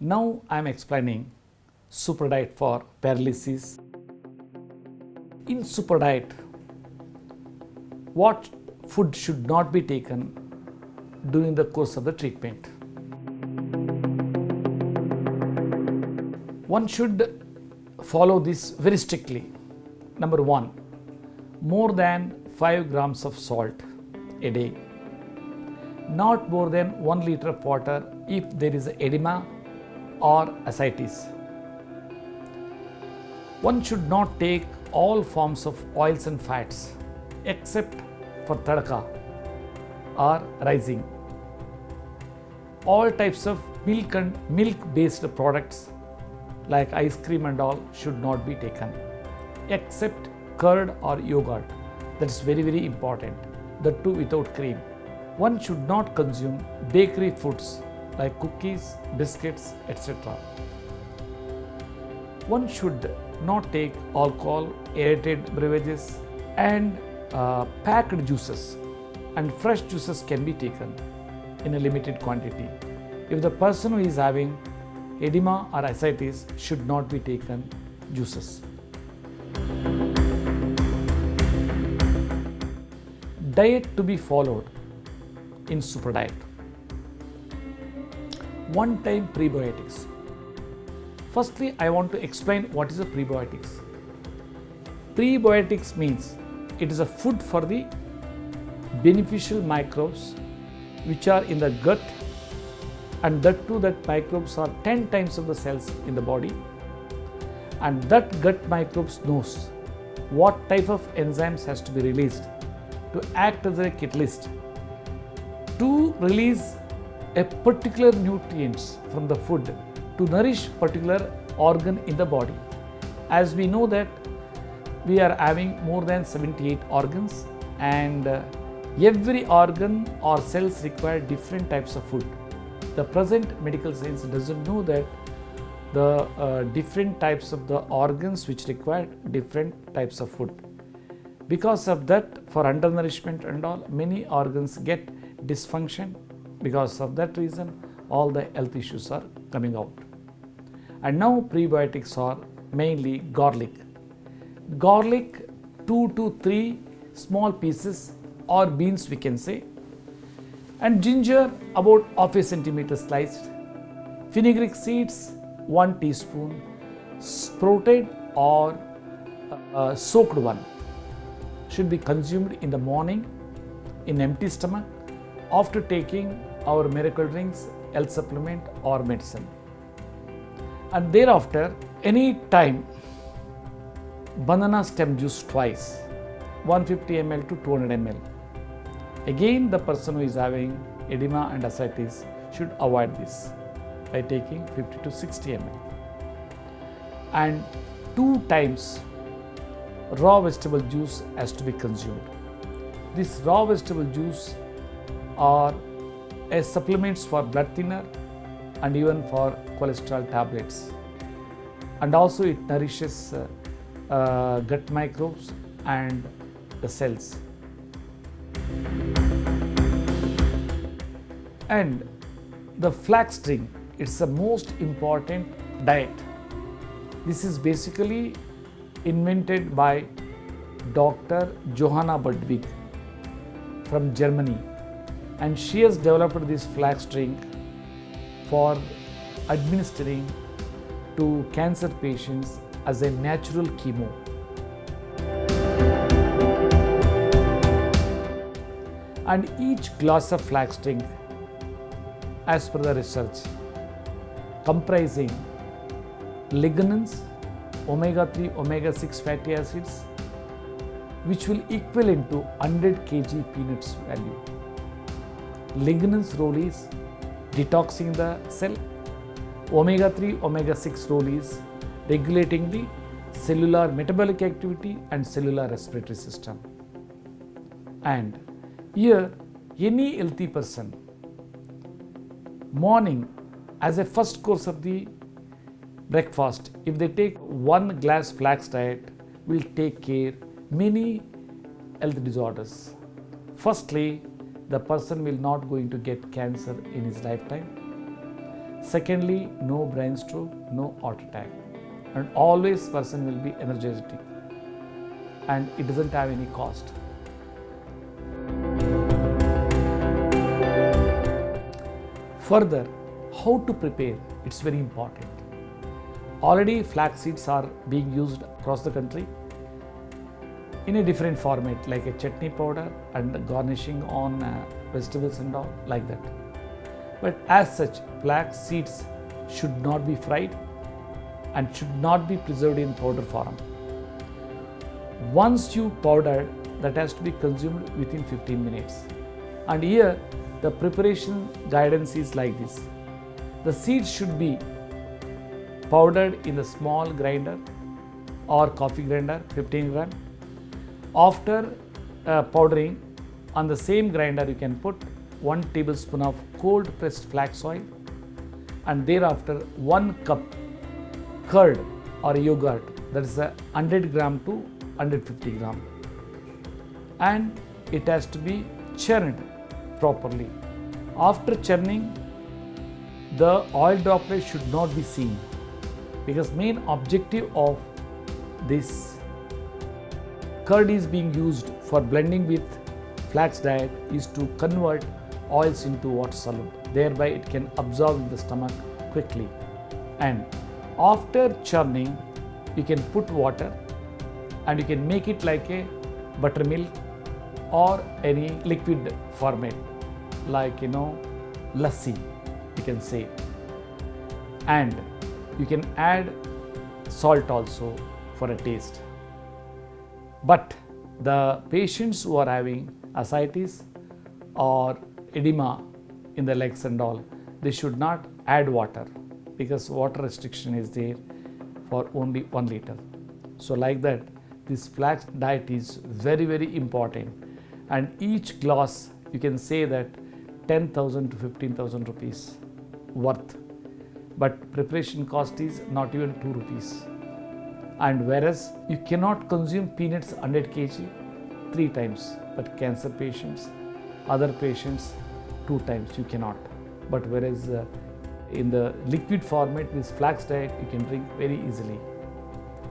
Now I am explaining super diet for paralysis. In super diet, what food should not be taken during the course of the treatment? One should follow this very strictly. Number 1, more than 5 grams of salt a day. Not more than 1 liter of water if there is edema or ascites. One should not take all forms of oils and fats except for tadka or rising. All types of milk and milk-based products like ice cream and all should not be taken except curd or yogurt. That's very, very important. The two without cream. One should not consume bakery foods like cookies, biscuits, etc. One should not take alcohol, aerated beverages and packed juices, and fresh juices can be taken in a limited quantity. If the person who is having edema or ascites should not be taken juices. Diet to be followed in super diet. One-time prebiotics. Firstly, I want to explain what is a prebiotics. Prebiotics means it is a food for the beneficial microbes which are in the gut, and that too that microbes are 10 times of the cells in the body, and that gut microbes knows what type of enzymes has to be released to act as a catalyst to release a particular nutrients from the food to nourish particular organ in the body. As we know that we are having more than 78 organs, and every organ or cells require different types of food. The present medical science doesn't know that the different types of the organs which require different types of food. Because of that, for undernourishment and all, many organs get dysfunction. Because of that reason, all the health issues are coming out. And now prebiotics are mainly garlic. Garlic, 2 to 3 small pieces or beans we can say, and ginger about half a centimeter sliced, fenugreek seeds 1 teaspoon, sprouted or soaked one, should be consumed in the morning in empty stomach after taking our miracle drinks, health supplement or medicine. And thereafter, any time, banana stem juice twice, 150 ml to 200 ml. Again, the person who is having edema and ascites should avoid this by taking 50 to 60 ml. And 2 times raw vegetable juice has to be consumed. This raw vegetable juice are as supplements for blood thinner and even for cholesterol tablets. And also it nourishes gut microbes and the cells. And the flax drink, it's the most important diet. This is basically invented by Dr. Johanna Budwig from Germany, and she has developed this flax drink for administering to cancer patients as a natural chemo. And each glass of flax drink, as per the research, comprising lignans, omega-3, omega-6 fatty acids, which will equivalent to 100 kg peanuts value. Lignans role is detoxing the cell. Omega-3, omega-6 role is regulating the cellular metabolic activity and cellular respiratory system. And here, any healthy person, morning as a first course of the breakfast, if they take 1 glass flax diet, will take care many health disorders. Firstly, the person will not going to get cancer in his lifetime. Secondly, no brain stroke, no heart attack. And always person will be energetic and it doesn't have any cost. Further, how to prepare, it's very important. Already flax seeds are being used across the country in a different format, like a chutney powder and garnishing on vegetables and all like that. But as such, flax seeds should not be fried and should not be preserved in powder form. Once you powder, that has to be consumed within 15 minutes. And here the preparation guidance is like this. The seeds should be powdered in the small grinder or coffee grinder, 15 gram. After powdering, on the same grinder you can put 1 tablespoon of cold pressed flax oil and thereafter 1 cup curd or yogurt, that is 100 gram to 150 gram, and it has to be churned properly. After churning, the oil droplets should not be seen, because main objective of this curd is being used for blending with flax diet is to convert oils into water soluble. Thereby it can absorb in the stomach quickly. And after churning, you can put water and you can make it like a buttermilk or any liquid format, like lassi, you can say. And you can add salt also for a taste. But the patients who are having ascites or edema in the legs and all, they should not add water, because water restriction is there for only 1 liter. So like that, this flax diet is very, very important, and each glass you can say that 10,000 to 15,000 rupees worth, but preparation cost is not even 2 rupees. And whereas you cannot consume peanuts 100 kg 3 times, but cancer patients, other patients 2 times you cannot. But whereas in the liquid format, this flax diet you can drink very easily.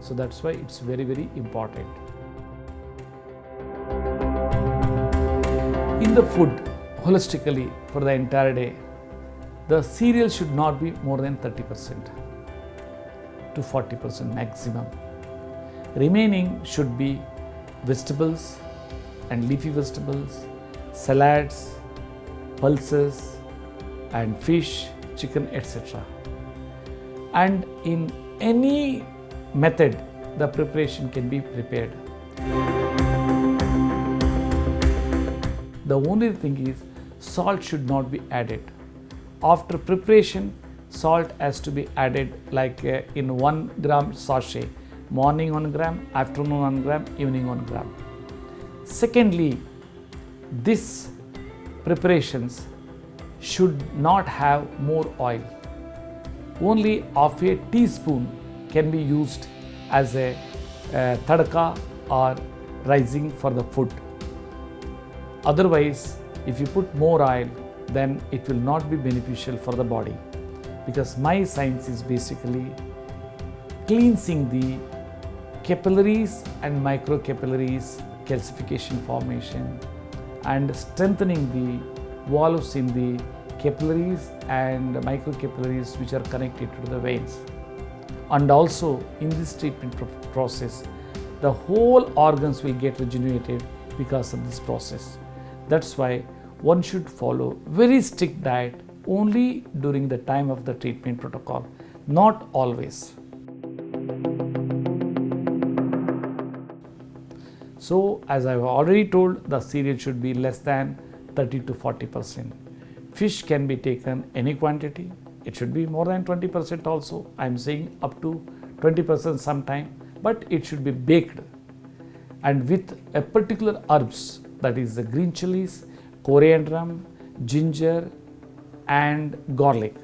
So that's why it's very, very important. In the food, holistically for the entire day, the cereal should not be more than 30% to 40% maximum. Remaining should be vegetables and leafy vegetables, salads, pulses and fish, chicken, etc. And in any method, the preparation can be prepared. The only thing is, salt should not be added. After preparation, salt has to be added like in 1 gram sachet, morning 1 gram, afternoon 1 gram, evening 1 gram. Secondly, these preparations should not have more oil. Only half a teaspoon can be used as a tadka or rising for the food. Otherwise, if you put more oil, then it will not be beneficial for the body, because my science is basically cleansing the capillaries and microcapillaries, calcification formation, and strengthening the valves in the capillaries and microcapillaries which are connected to the veins. And also in this treatment process, the whole organs will get regenerated because of this process. That's why one should follow very strict diet only during the time of the treatment protocol, not always. So as I've already told, the cereal should be less than 30 to 40%. Fish can be taken any quantity. It should be more than 20% also. I'm saying up to 20% sometime, but it should be baked and with a particular herbs, that is the green chilies, coriander, ginger and garlic.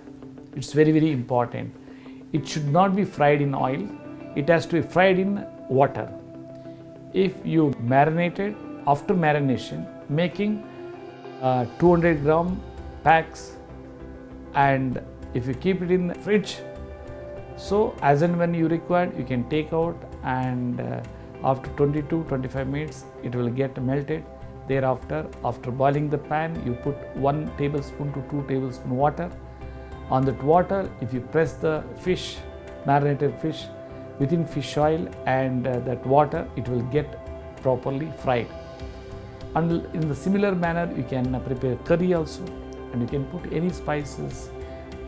It's very, very important. It should not be fried in oil. It has to be fried in water. If you marinated, after marination, making 200 gram packs and If you keep it in the fridge, so as and when you require, you can take out, and after 20 to 25 minutes it will get melted. Thereafter, after boiling the pan, you put 1 tablespoon to 2 tablespoon water. On that water, if you press the fish, marinated fish within fish oil and that water, it will get properly fried. And in the similar manner, you can prepare curry also, and you can put any spices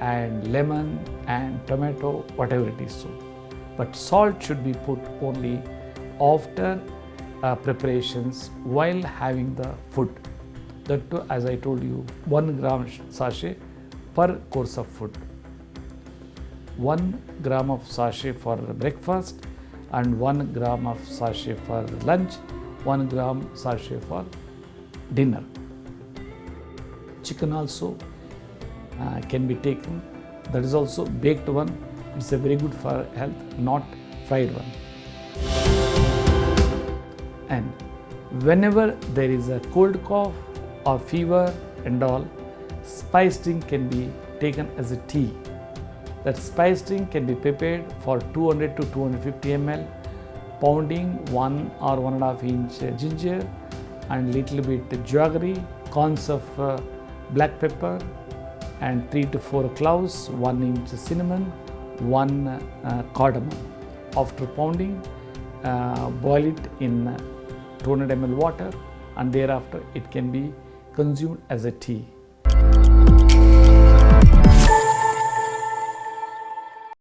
and lemon and tomato, whatever it is so. But salt should be put only after preparations while having the food. That too, as I told you, 1 gram sachet per course of food. 1 gram of sachet for breakfast and 1 gram of sachet for lunch, 1 gram sachet for dinner. Chicken also can be taken. That is also baked one. It's a very good for health, not fried one. And whenever there is a cold cough or fever and all, spice drink can be taken as a tea. That spice drink can be prepared for 200 to 250 ml, pounding 1 or 1.5 inch ginger and little bit jaggery, corns of black pepper and 3 to 4 cloves, 1 inch cinnamon, 1 cardamom. After pounding, boil it in 200 ml water, and thereafter it can be consumed as a tea.